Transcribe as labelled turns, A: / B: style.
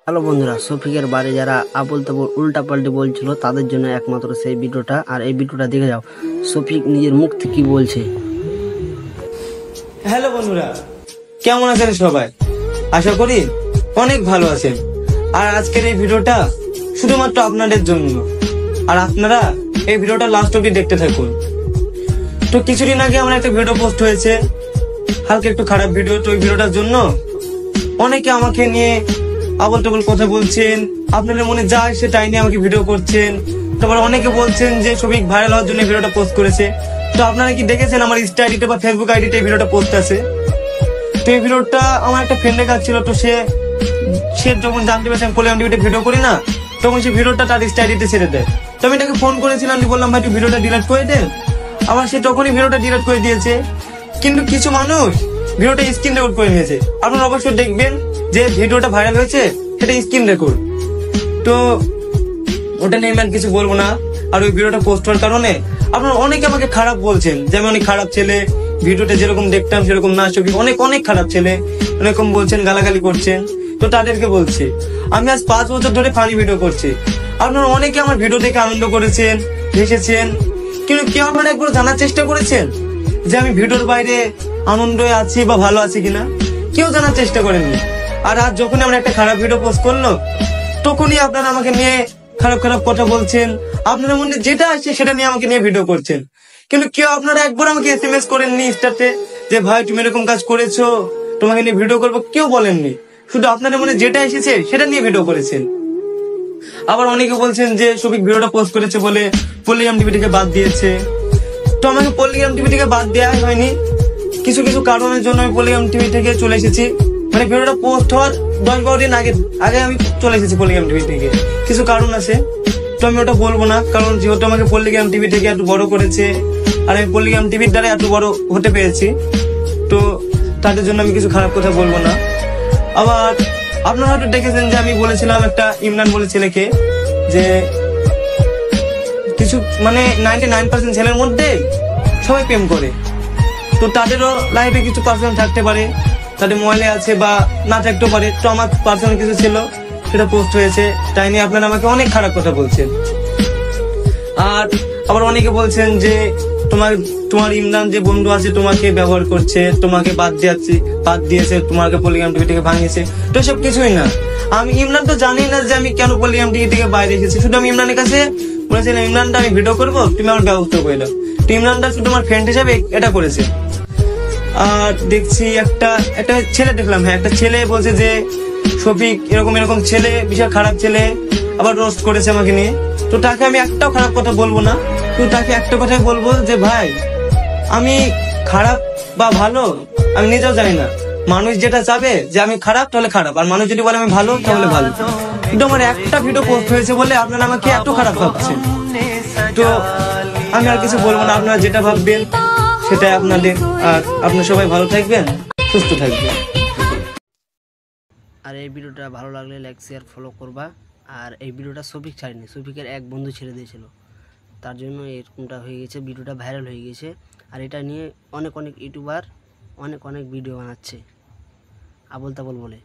A: Hello বন্ধুরা, শফিকের বারে যারা আবল তাবল উল্টা পাল্টি বলছিল তাদের জন্য একমাত্র সেই ভিডিওটা। আর এই ভিডিওটা দেখে যাও শফিক নিজের মুখ থেকে কি বলছে।
B: হ্যালো বন্ধুরা, কেমন আছেন সবাই? আশা করি অনেক ভালো আছেন। আর আজকের এই ভিডিওটা শুধুমাত্র আপনাদের জন্য, আর আপনারা এই ভিডিওটা লাস্ট অবধি দেখতে থাকুন। তো কিছুদিন আগে আমার একটা ভিডিও পোস্ট হয়েছে, হালকা একটু খারাপ ভিডিও। তো ওই ভিডিওটার জন্য অনেকে আমাকে নিয়ে আবল তাবল কথা বলছেন, আপনাদের মনে যা আসে তাই নিয়ে আমাকে ভিডিও করছেন। তারপর অনেকে বলছেন যে শফিক ভাইরাল হওয়ার জন্য ভিডিওটা পোস্ট করেছে। তো আপনারা কি দেখেছেন আমার ইনস্টা আইডিতে বা ফেসবুক আইডিতে এই ভিডিওটা পোস্ট আছে? তো এই ভিডিওটা আমার একটা ফ্রেন্ডের কাছে ছিল। তো সে যখন জানতে পেরেছে আমি পলিগ্রাম টিভিতে ভিডিও করি না, তখন সে ভিডিওটা তার ইনস্টা আইডিতে ছেড়ে দেয়। তো আমি তাকে ফোন করেছিলাম, বললাম ভাই তুই ভিডিওটা ডিলিট করে দে। আবার সে তখনই ভিডিওটা ডিলিট করে দিয়েছে। কিন্তু কিছু মানুষ ভিডিওটা স্ক্রিন রেকর্ড করে নিয়েছে। আপনারা অবশ্যই দেখবেন যে ভিডিওটা ভাইরাল হয়েছে সেটা স্ক্রিন রেকর্ড। তো ওটা নিয়ে আমি কিছু বলবো না। আর ওই ভিডিওটা পোস্ট হওয়ার কারণে আপনারা অনেকে আমাকে খারাপ বলছেন যে আমি অনেক খারাপ ছেলে, ভিডিওটা যেরকম দেখতাম সেরকম না। ছবি অনেক অনেক খারাপ ছেলে এরকম বলছেন, গালাগালি করছেন। তো তাদেরকে বলছি আমি আজ 5 বছর ধরে ফানি ভিডিও করছি। আপনারা অনেকে আমার ভিডিও দেখে আনন্দ করেছেন, হেসেছেন, কিন্তু কেউ আপনারা একবার জানার চেষ্টা করেছেন যে আমি ভিডিওর বাইরে আনন্দে আছি বা ভালো আছি কিনা? কেউ জানার চেষ্টা করেননি। আর আজ যখন আমরা একটা খারাপ ভিডিও পোস্ট করলো, তখনই আপনারা আমাকে নিয়ে খারাপ খারাপ কথা বলছেন। আপনাদের মধ্যে যেটা আসছে সেটা নিয়ে আমাকে নিয়ে ভিডিও করছেন। কিন্তু কেউ আপনারা একবার আমাকে SMS করেননি ইনস্টাতে যে ভাই তুমি এরকম কাজ করেছো, তোমাকে নিয়ে ভিডিও করবো, কেউ বলেননি। শুধু আপনাদের মনে যেটা এসেছে সেটা নিয়ে ভিডিও করেছেন। আবার অনেকে বলছেন যে শফিক ভিডিওটা পোস্ট করেছে বলে পলিগ্রাম টিভি থেকে বাদ দিয়েছে। তো আমাকে পলিগ্রাম টিভি থেকে বাদ দেওয়া হয়নি, কিছু কিছু কারণের জন্য আমি পলিগ্রাম টিভি থেকে চলে এসেছি। মানে ভিডিওটা পোস্ট হওয়ার 10-12 দিন আগে আমি চলে এসেছি পলিগ্রাম টিভি থেকে। কিছু কারণ আছে, তো আমি ওটা বলবো না। কারণ যেহেতু আমাকে পলিগ্রাম টিভি থেকে এত বড় করেছে, আর আমি পলিগ্রাম টিভির দ্বারা এত বড় হতে পেরেছি, তো তাদের জন্য আমি কিছু খারাপ কথা বলবো না। আবার আপনারা হয়তো দেখেছেন যে আমি বলেছিলাম একটা ইমরান বলে ছেলেকে যে কিছু মানে 99% ছেলের মধ্যে সবাই প্রেম করে। তো তাদেরও লাইফে কিছু পার্সোনাল থাকতে পারে, তাদের মোবাইলে আছে বা না থাকতেও পারে। তো আমার পার্সোনাল কিছু ছিল, সেটা পোস্ট হয়েছে, তাই নিয়ে আপনারা আমাকে অনেক খারাপ কথা বলছেন। আর আবার অনেকে বলছেন যে তোমার ইমরান যে বন্ধু আছে তোমাকে ব্যবহার করছে, তোমাকে বাদ দিয়েছে, তোমাকে পলিগ্রাম টিভি থেকে ভাঙিয়েছে। তো সব কিছুই না। আমি ইমরান তো জানি না যে আমি কেন পলিগ্রাম টিভি থেকে বাইরে এসেছি। শুধু আমি ইমরানের কাছে বলেছিলাম ইমরানটা আমি ভিডিও করবো, তুমি আমার ব্যবস্থা করে দাও। তো ইমরানটা শুধু আমার ফ্রেন্ড হিসাবে এটা করেছে। আর দেখছি একটা ছেলে দেখলাম, একটা ছেলে বলছে যে শফিক এরকম ছেলে, বিশাল খারাপ ছেলে, আবার রোস্ট করেছে আমাকে নিয়ে। তো তাকে আমি একটাও খারাপ কথা বলবো না। তো তাকে একটা কথাই বলবো যে ভাই আমি খারাপ বা ভালো আমি নিজেও জানি না। মানুষ যেটা চাবে যে আমি খারাপ তাহলে খারাপ, আর মানুষ যদি বলে আমি ভালো তাহলে ভালো। কিন্তু আমার একটা ভিডিও পোস্ট হয়েছে বলে আপনারা আমাকে এত খারাপ ভাবছেন। তো আমি আর কিছু বলবো না, আপনারা যেটা ভাববেন সেটাই আপনাদের। আর আপনারা সবাই ভালো থাকবেন, সুস্থ থাকবেন।
A: আর এই ভিডিওটা ভালো লাগলে লাইক শেয়ার ফলো করবা। আর এই ভিডিওটা শফিক ছাড়েনি, শফিকের এক বন্ধু ছেড়ে দিয়েছিল, তার জন্য এরকমটা হয়ে গেছে, ভিডিওটা ভাইরাল হয়ে গেছে। আর এটা নিয়ে অনেক ইউটিউবার অনেক ভিডিও বানাচ্ছে আবল তাবল বলে।